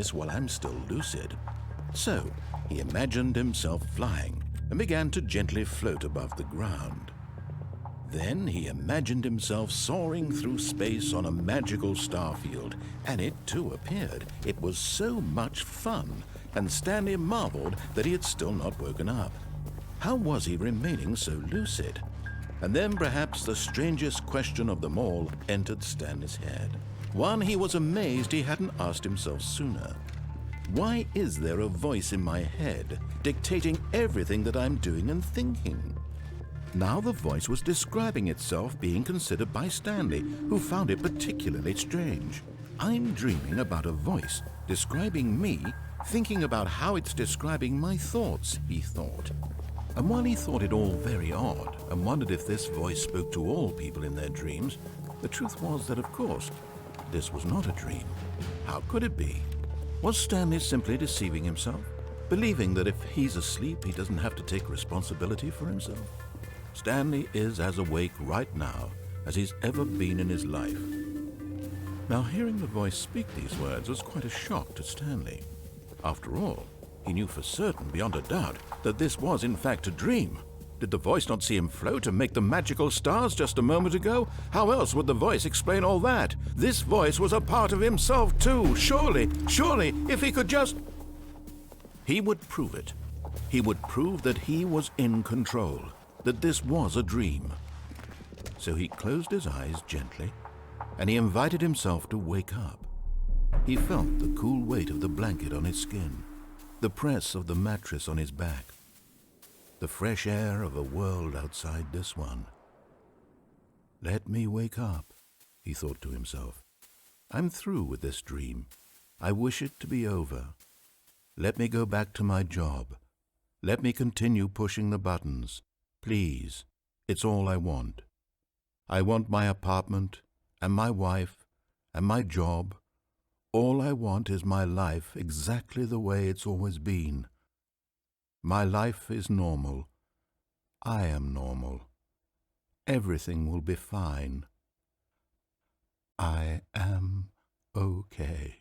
this while I'm still lucid. So he imagined himself flying and began to gently float above the ground. Then he imagined himself soaring through space on a magical starfield, and it too appeared. It was so much fun, and Stanley marveled that he had still not woken up. How was he remaining so lucid? And then perhaps the strangest question of them all entered Stanley's head. One he was amazed he hadn't asked himself sooner. Why is there a voice in my head dictating everything that I'm doing and thinking? Now the voice was describing itself being considered by Stanley, who found it particularly strange. I'm dreaming about a voice describing me, thinking about how it's describing my thoughts, he thought. And while he thought it all very odd and wondered if this voice spoke to all people in their dreams, the truth was that, of course, this was not a dream. How could it be? Was Stanley simply deceiving himself, believing that if he's asleep, he doesn't have to take responsibility for himself? Stanley is as awake right now as he's ever been in his life. Now, hearing the voice speak these words was quite a shock to Stanley. After all, he knew for certain, beyond a doubt, that this was in fact a dream. Did the voice not see him float and make the magical stars just a moment ago? How else would the voice explain all that? This voice was a part of himself too. Surely, if he could just... He would prove it. He would prove that he was in control, that this was a dream. So he closed his eyes gently, and he invited himself to wake up. He felt the cool weight of the blanket on his skin, the press of the mattress on his back, the fresh air of a world outside this one. Let me wake up, he thought to himself. I'm through with this dream. I wish it to be over. Let me go back to my job. Let me continue pushing the buttons. Please, it's all I want. I want my apartment and my wife and my job. All I want is my life exactly the way it's always been. My life is normal. I am normal. Everything will be fine. I am okay.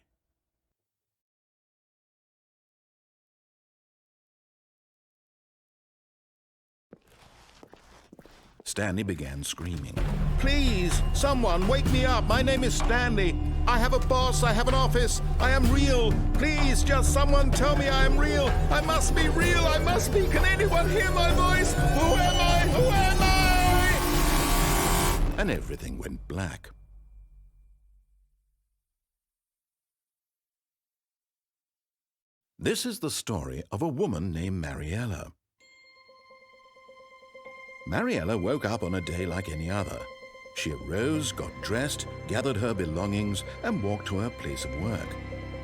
Stanley began screaming. Please, someone, wake me up. My name is Stanley. I have a boss. I have an office. I am real. Please, just someone tell me I am real. I must be real. I must be. Can anyone hear my voice? Who am I? Who am I? And everything went black. This is the story of a woman named Mariella. Mariella woke up on a day like any other. She arose, got dressed, gathered her belongings, and walked to her place of work.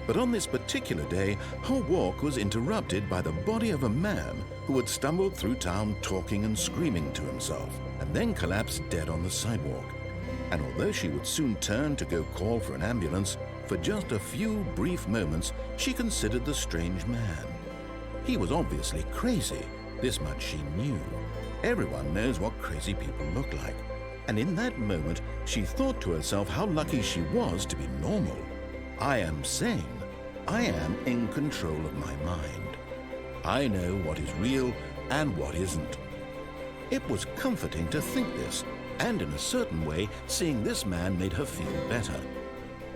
But on this particular day, her walk was interrupted by the body of a man who had stumbled through town talking and screaming to himself, and then collapsed dead on the sidewalk. And although she would soon turn to go call for an ambulance, for just a few brief moments, she considered the strange man. He was obviously crazy. This much she knew. Everyone knows what crazy people look like. And in that moment, she thought to herself how lucky she was to be normal. I am sane. I am in control of my mind. I know what is real and what isn't. It was comforting to think this, and in a certain way, seeing this man made her feel better.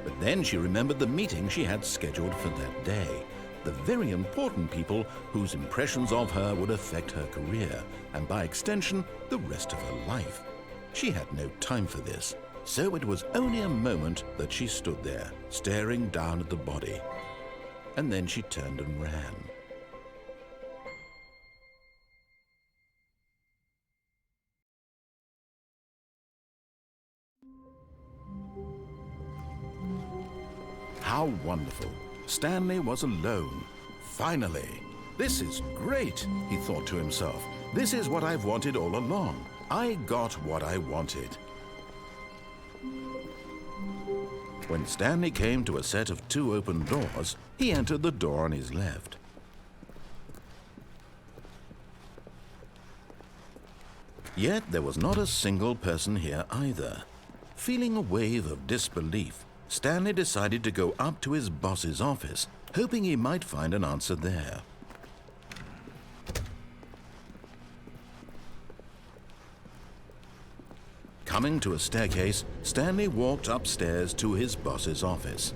But then she remembered the meeting she had scheduled for that day. The very important people whose impressions of her would affect her career, and by extension, the rest of her life. She had no time for this, so it was only a moment that she stood there, staring down at the body. And then she turned and ran. How wonderful! Stanley was alone. Finally! This is great, he thought to himself. This is what I've wanted all along. I got what I wanted. When Stanley came to a set of 2 open doors, he entered the door on his left. Yet there was not a single person here either. Feeling a wave of disbelief, Stanley decided to go up to his boss's office hoping he might find an answer there. Coming to a staircase, Stanley walked upstairs to his boss's office.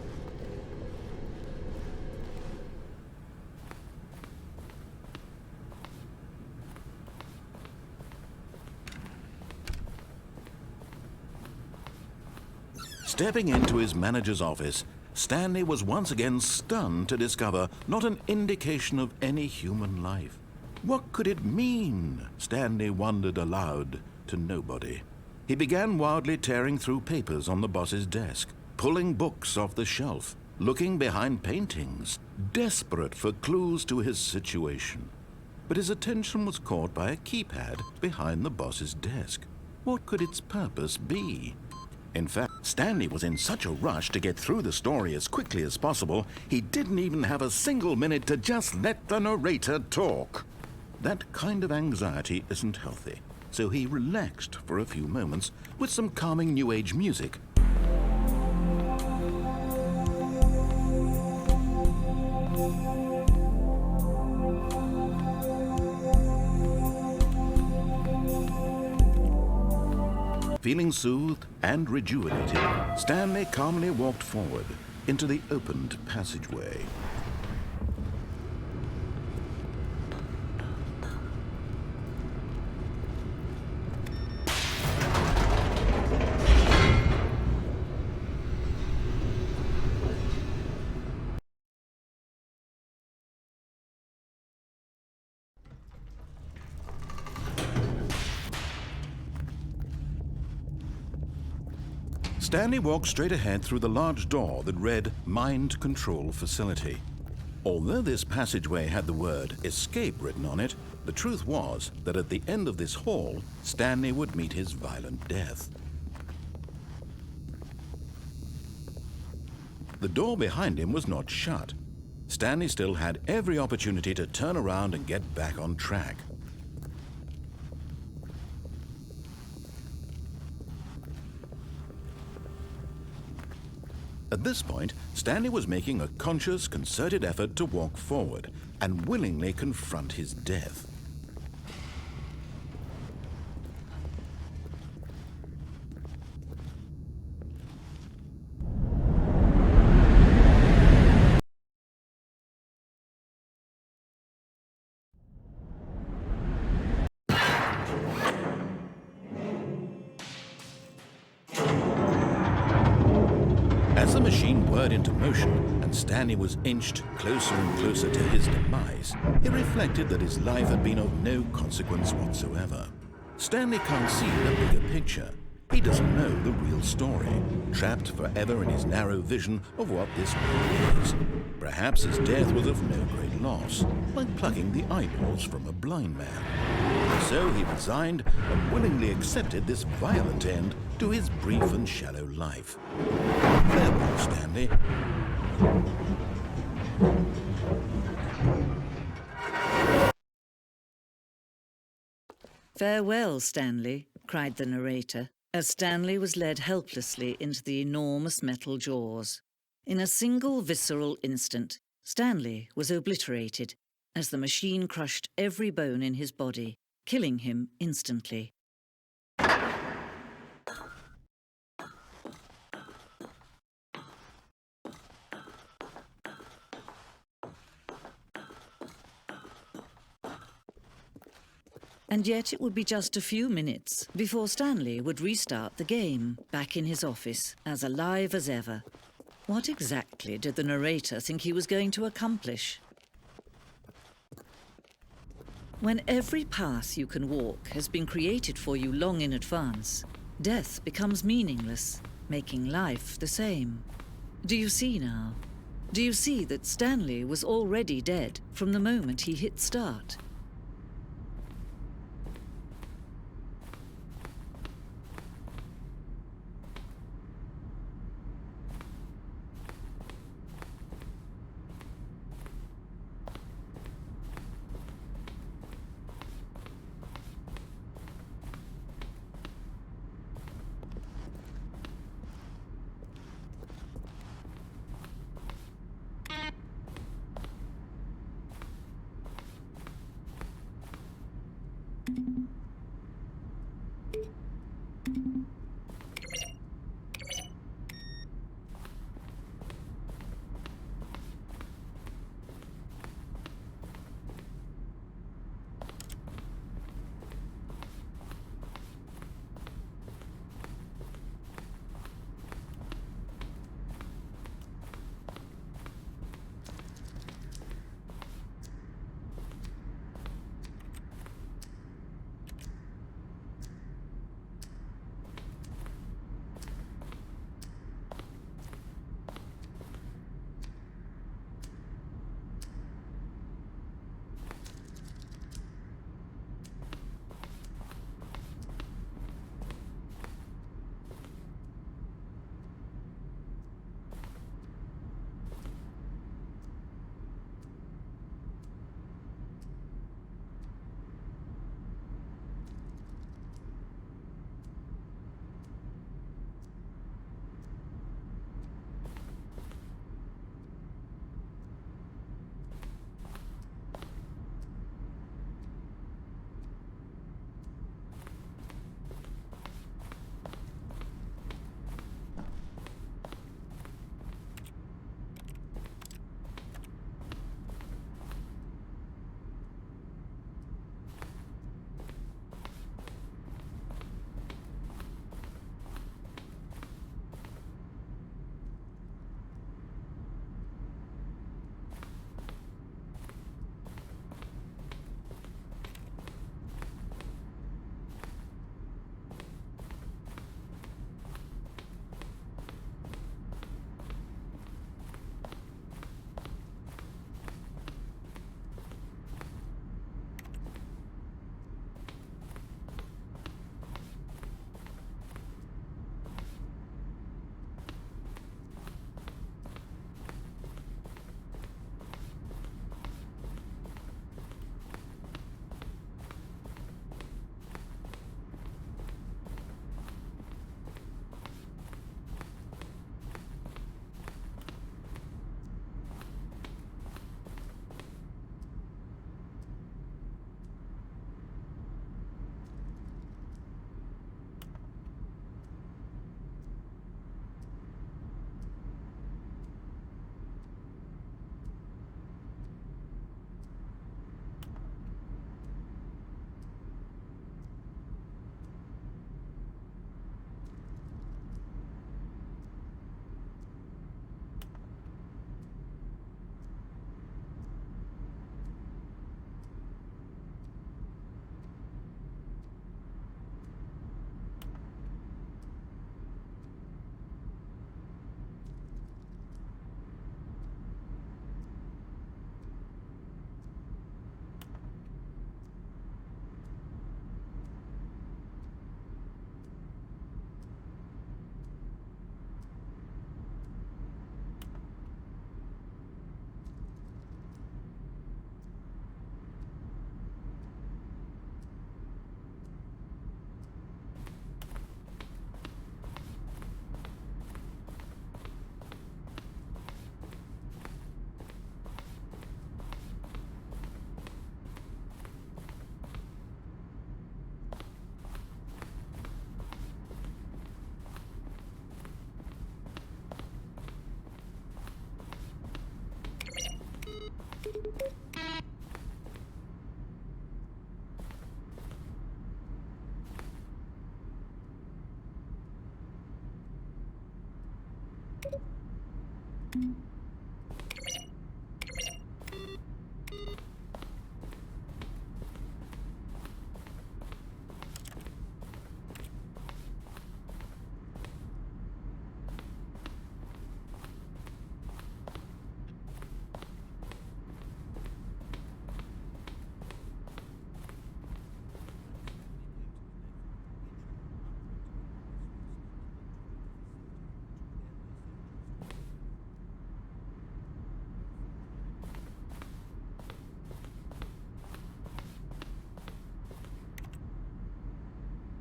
Stepping into his manager's office, Stanley was once again stunned to discover not an indication of any human life. What could it mean? Stanley wondered aloud to nobody. He began wildly tearing through papers on the boss's desk, pulling books off the shelf, looking behind paintings, desperate for clues to his situation. But his attention was caught by a keypad behind the boss's desk. What could its purpose be? In fact, Stanley was in such a rush to get through the story as quickly as possible, he didn't even have a single minute to just let the narrator talk. That kind of anxiety isn't healthy, so he relaxed for a few moments with some calming New Age music. Feeling soothed and rejuvenated, Stanley calmly walked forward into the opened passageway. Stanley walked straight ahead through the large door that read Mind Control Facility. Although this passageway had the word escape written on it, the truth was that at the end of this hall, Stanley would meet his violent death. The door behind him was not shut. Stanley still had every opportunity to turn around and get back on track. At this point, Stanley was making a conscious, concerted effort to walk forward and willingly confront his death. As the machine whirred into motion and Stanley was inched closer and closer to his demise, he reflected that his life had been of no consequence whatsoever. Stanley can't see the bigger picture. He doesn't know the real story, trapped forever in his narrow vision of what this world is. Perhaps his death was of no great loss, like plucking the eyeballs from a blind man. So he resigned and willingly accepted this violent end to his brief and shallow life. Farewell, Stanley. "Farewell, Stanley," cried the narrator, as Stanley was led helplessly into the enormous metal jaws. In a single visceral instant, Stanley was obliterated as the machine crushed every bone in his body, killing him instantly. And yet it would be just a few minutes before Stanley would restart the game, back in his office, as alive as ever. What exactly did the narrator think he was going to accomplish? When every path you can walk has been created for you long in advance, death becomes meaningless, making life the same. Do you see now? Do you see that Stanley was already dead from the moment he hit start?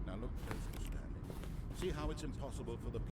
Now look closely, Stanley. See how it's impossible for the